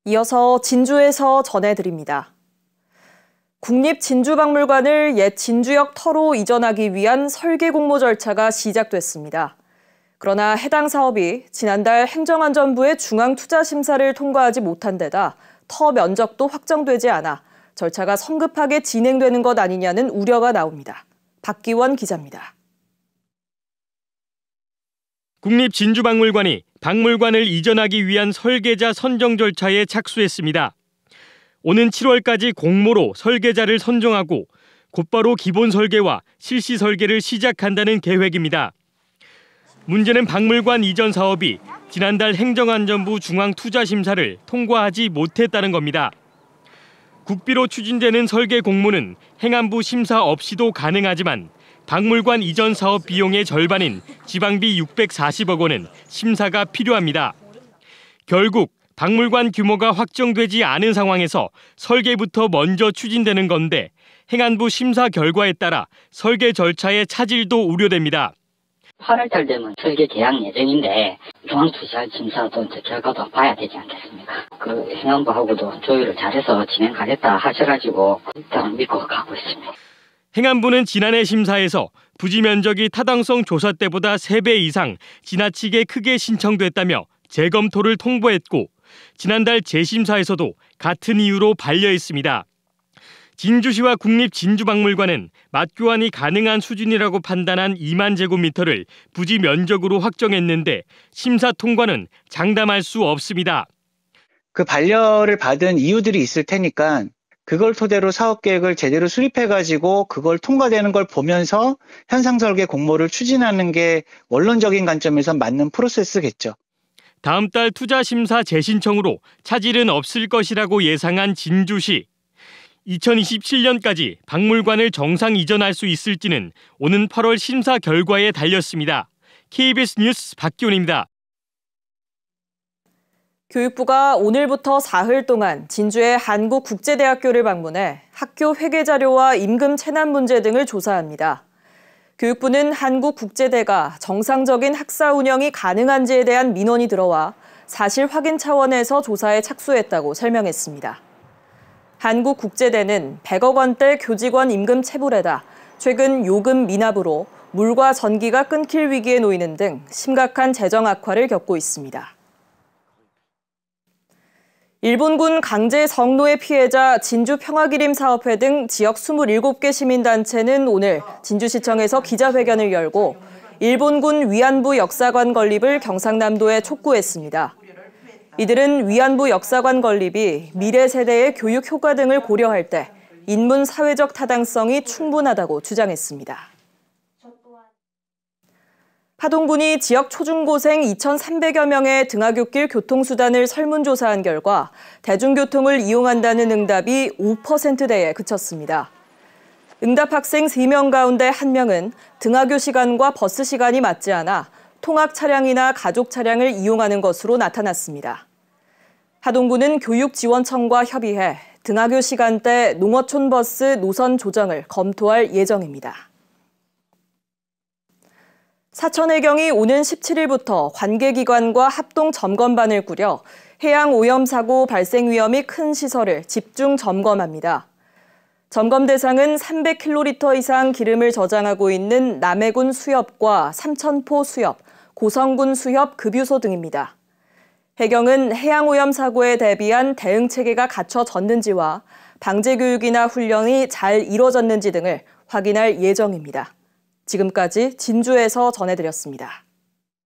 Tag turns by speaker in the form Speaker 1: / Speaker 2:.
Speaker 1: 이어서 진주에서 전해드립니다. 국립진주박물관을 옛 진주역 터로 이전하기 위한 설계 공모 절차가 시작됐습니다. 그러나 해당 사업이 지난달 행정안전부의 중앙투자심사를 통과하지 못한 데다 터 면적도 확정되지 않아 절차가 성급하게 진행되는 것 아니냐는 우려가 나옵니다. 박기원 기자입니다.
Speaker 2: 국립진주박물관이 박물관을 이전하기 위한 설계자 선정 절차에 착수했습니다. 오는 7월까지 공모로 설계자를 선정하고 곧바로 기본 설계와 실시 설계를 시작한다는 계획입니다. 문제는 박물관 이전 사업이 지난달 행정안전부 중앙투자심사를 통과하지 못했다는 겁니다. 국비로 추진되는 설계 공모는 행안부 심사 없이도 가능하지만 박물관 이전 사업 비용의 절반인 지방비 640억 원은 심사가 필요합니다. 결국 박물관 규모가 확정되지 않은 상황에서 설계부터 먼저 추진되는 건데 행안부 심사 결과에 따라 설계 절차의 차질도 우려됩니다.
Speaker 3: 8월달 되면 설계 계약 예정인데 중앙투자심사도 결과도 봐야 되지 않겠습니까? 그 행안부하고도 조율을 잘해서 진행하겠다 하셔가지고 일단 믿고 가고 있습니다.
Speaker 2: 행안부는 지난해 심사에서 부지 면적이 타당성 조사 때보다 3배 이상 지나치게 크게 신청됐다며 재검토를 통보했고 지난달 재심사에서도 같은 이유로 반려했습니다. 진주시와 국립진주박물관은 맞교환이 가능한 수준이라고 판단한 2만 제곱미터를 부지 면적으로 확정했는데 심사 통과는 장담할 수 없습니다.
Speaker 4: 그 반려를 받은 이유들이 있을 테니까 그걸 토대로 사업 계획을 제대로 수립해가지고 그걸 통과되는 걸 보면서 현상 설계 공모를 추진하는 게 원론적인 관점에서 맞는 프로세스겠죠.
Speaker 2: 다음 달 투자심사 재신청으로 차질은 없을 것이라고 예상한 진주시. 2027년까지 박물관을 정상 이전할 수 있을지는 오는 8월 심사 결과에 달렸습니다. KBS 뉴스 박기원입니다.
Speaker 1: 교육부가 오늘부터 사흘 동안 진주의 한국국제대학교를 방문해 학교 회계 자료와 임금 체납 문제 등을 조사합니다. 교육부는 한국국제대가 정상적인 학사 운영이 가능한지에 대한 민원이 들어와 사실 확인 차원에서 조사에 착수했다고 설명했습니다. 한국국제대는 100억 원대 교직원 임금 체불에다 최근 요금 미납으로 물과 전기가 끊길 위기에 놓이는 등 심각한 재정 악화를 겪고 있습니다. 일본군 강제 성노예 피해자 진주평화기림 사업회 등 지역 27개 시민단체는 오늘 진주시청에서 기자회견을 열고 일본군 위안부 역사관 건립을 경상남도에 촉구했습니다. 이들은 위안부 역사관 건립이 미래 세대의 교육 효과 등을 고려할 때 인문 사회적 타당성이 충분하다고 주장했습니다. 하동군이 지역 초중고생 2,300여 명의 등하굣길 교통수단을 설문조사한 결과 대중교통을 이용한다는 응답이 5%대에 그쳤습니다. 응답 학생 3명 가운데 1명은 등하교 시간과 버스 시간이 맞지 않아 통학 차량이나 가족 차량을 이용하는 것으로 나타났습니다. 하동군은 교육지원청과 협의해 등하교 시간대 농어촌 버스 노선 조정을 검토할 예정입니다. 사천해경이 오는 17일부터 관계기관과 합동 점검반을 꾸려 해양 오염 사고 발생 위험이 큰 시설을 집중 점검합니다. 점검 대상은 300kl 이상 기름을 저장하고 있는 남해군 수협과 삼천포 수협, 고성군 수협 급유소 등입니다. 해경은 해양 오염 사고에 대비한 대응 체계가 갖춰졌는지와 방제 교육이나 훈련이 잘 이뤄졌는지 등을 확인할 예정입니다. 지금까지 진주에서 전해드렸습니다.